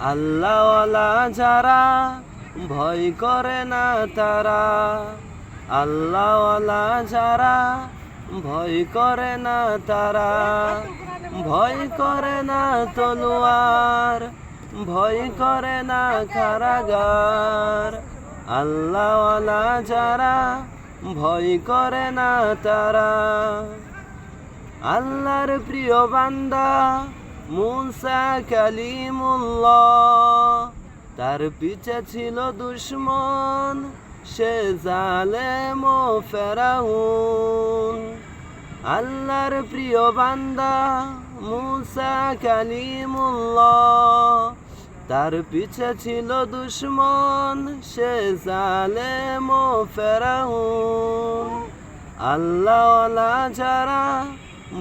আল্লাহওয়ালা যারা ভয় করে না তারা, আল্লাহওয়ালা যারা ভয় করে না তারা, ভয় করে না তলোয়ার, ভয় করে না কারাগার। আল্লাহওয়ালা যারা ভয় করে না তারা। আল্লাহর প্রিয় বান্দা মুসা কালিমুল্লাহ, তার পিছে ছিল দুশ্মন সে জালেম ও ফেরাউন। আল্লাহর প্রিয় বান্দা মুসা কালিমুল্লাহ, তার পিছে ছিল দুশ্মন সে জালেম ও ফেরাউন। আল্লাহওয়ালা যারা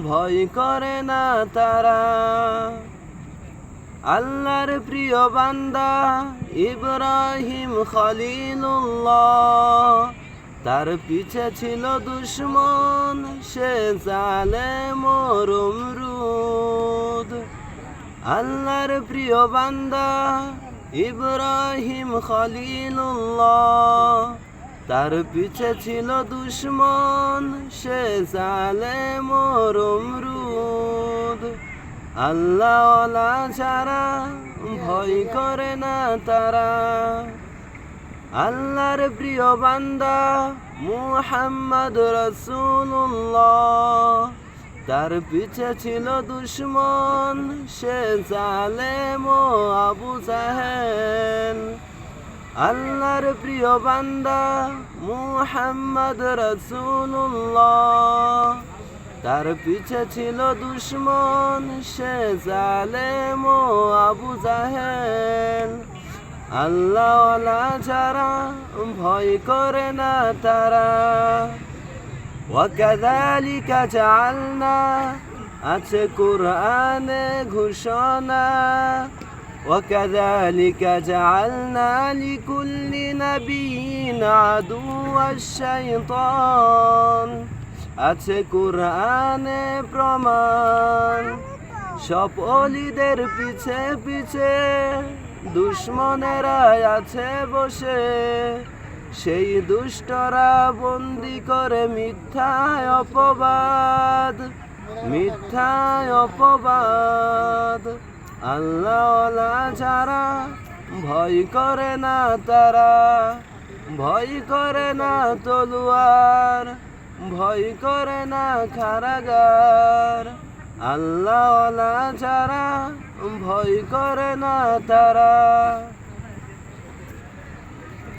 ভয় করে না তারা। আল্লাহর প্রিয় বান্দা ইব্রাহিম খলিলুল্লাহ, তার পিছে ছিল দুশ্মন সে জালেম ও নমরুদ। আল্লাহর প্রিয় বান্দা ইব্রাহিম খলিলুল্লাহ, তার পিছে ছিল দুশ্মন সে জালেম ও নমরুদ। আল্লাহওয়ালা যারা ভয় করে না তারা। আল্লাহর প্রিয় বান্দা মুহাম্মদ রাসূলুল্লাহ, তার পিছে ছিল দুশ্মন সে জালেম ও আবু জাহেল। আল্লাহর প্রিয় বান্দা মুহাম্মদ রাসূলুল্লাহ, তার পিছে ছিল দুশ্মন সে জালেম ও আবু জাহেল। আল্লাহওয়ালা যারা ভয় করে না তারা। ওয়াকাযালিকা জাআলনা, আছে কুরআনে ঘোষণা। ওয়াকাযালিকা জাআলনা লিকুল্লি নাবিয়্যিন আদুওয়াশ শাইতান, আছে কুরআনে প্রমাণ। সব ওলিদের পিছে পিছে দুশ্মনেরা আছে বসে, সেই দুষ্টরা বন্দি করে মিথ্যায় অপবাদ, মিথ্যায় অপবাদ। আল্লাহওয়ালা যারা ভয় করে না তারা, ভয় করে না তলোয়ার, ভয় করে না কারাগার। আল্লাহওয়ালা যারা ভয় করে না তারা।